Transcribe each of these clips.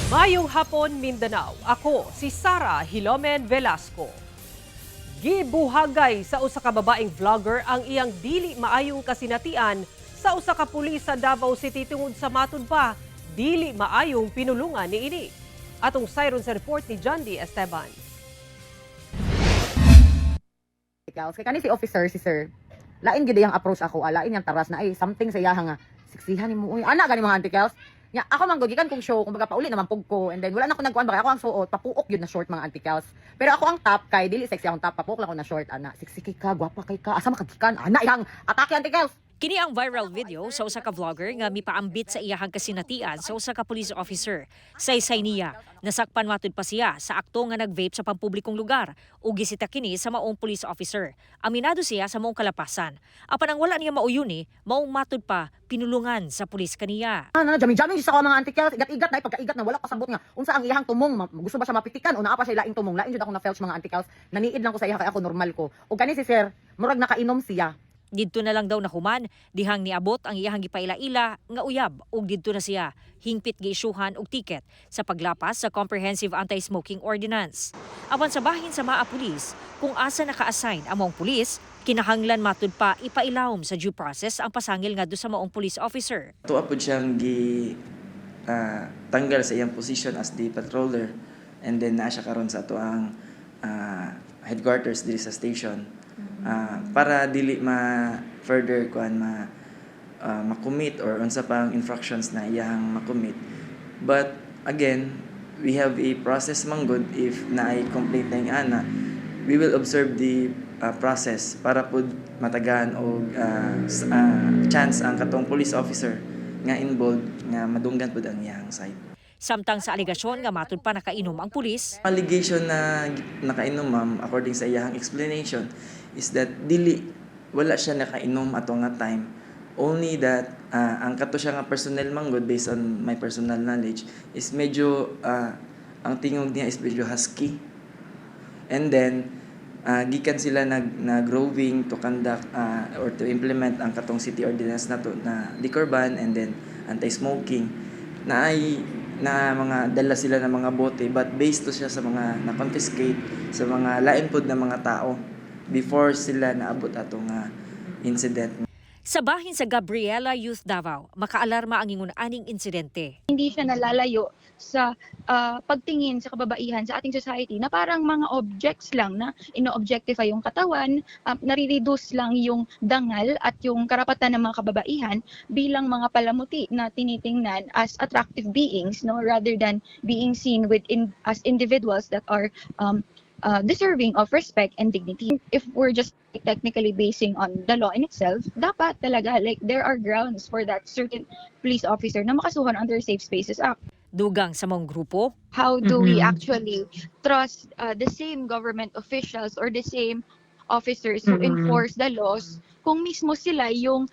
Mayong hapon, Mindanao. Ako si Sara Hilomen Velasco. Gibuhagay sa usa ka babaeng vlogger ang iyang dili maayong kasinatian sa usa ka pulis sa Davao City tungod sa matud pa dili maayong pinulungan niini. Atong sayron sa report ni John D. Esteban. Kay kani si officer si sir. Lain gid yang approach ako, lain yang taras na ay something sa iya nga siksihan nimo uy. Ana gani mga antikels. Nya ako man gikan kung show kumbaga pauli naman pug ko and then wala na ko nagkuan ba ako ang suot papuok yun na short mga antikels. Pero ako ang top kay dili sexy akong top papuok lang ko na short ana. Sexy kay ka, gwapa kay ka. Asa makagikan ana ihang atake antikels. Kini ang viral video sa usa ka vlogger nga mipaambit sa iyahang kasinatian sa usa ka police officer. Saysay niya, nasakpan matud pa siya sa akto nga nag-vape sa pampublikong lugar ug gisita kini sa maong police officer. Aminado siya sa maong kalapasan. Apan ang wala niya mauyuni, maong matud pa pinulungan sa pulis kaniya. Jamming sa mga antikels, igat-igat na pagkaigat na wala kasabot nga unsa ang iyahang tumong gusto ba siya mapitikan o naa pa siya laing tumong lain jud ako na felch mga antikels. Naniid lang ko sa iya kay ako normal ko. Ug kani si sir, murag nakainom siya. Didto na lang daw nahuman, dihang niabot ang iyahang gipaila-ila nga uyab ug didto na siya hingpit giisyuhan og tiket sa paglapas sa Comprehensive Anti-Smoking Ordinance. Apan sa bahin sa mga pulis, kung asa naka-assign ang maong pulis, kinahanglan matud pa ipailawom sa due process ang pasangil ngadto sa maong police officer. Tuwa po siyang tanggal sa iyang position as the patroller and then naa siya karon sa tuang headquarters diri sa station. Para dili further ma-commit or unsa pang infractions na iyang ma-commit. But again, we have a process manggod if naay complaint na ana, we will observe the process para pud matagaan og chance ang katong police officer nga involved nga madunggan pud ang iyang side. Samtang sa alegasyon nga matud pa nakainom ang pulis, Allegation na nakainom ma'am, according sa iyang explanation, is that wala siya nakainom ato nga time. Only that ang kato siya nga personnel manggod based on my personal knowledge is medyo ang tingog niya is medyo husky. And then gikan sila nag-roving to conduct or to implement ang katong city ordinance na to na liquor ban and then anti-smoking na mga dala sila ng mga bote but based to siya sa mga na-confiscate sa mga lain pod na mga tao before sila naabot atong incident. sa bahin sa Gabriela Youth Davao, makaalarma ang ingon aning insidente. Hindi siya nalalayo sa pagtingin sa kababaihan sa ating society na parang mga objects lang na ino-objectify yung katawan, nare-reduce lang yung dangal at yung karapatan ng mga kababaihan bilang mga palamuti na tinitingnan as attractive beings, no, rather than being seen as individuals that are deserving of respect and dignity. If we're just technically basing on the law in itself, dapat talaga there are grounds for that certain police officer na makasuhan under Safe Spaces Act. Dugang sa mong grupo, How do we actually trust the same government officials or the same officers who enforce the laws kung mismo sila yung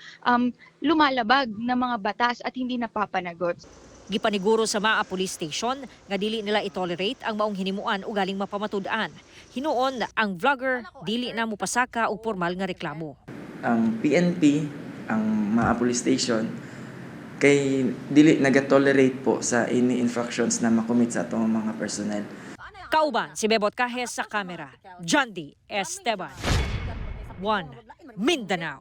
lumalabag ng mga batas at hindi napapanagot? gipaniguro sa Maa Police Station nga dili nila itolerate ang maong hinimuan ugaling mapamatud-an. Hinuon ang vlogger dili na mupasaka og formal nga reklamo. Ang PNP, ang Maa Police Station, kay dili nagatolerate po sa any infractions na makommit sa atong mga personnel. Kauban si Bebot Kahes sa kamera. John D. Esteban. 1 Mindanao.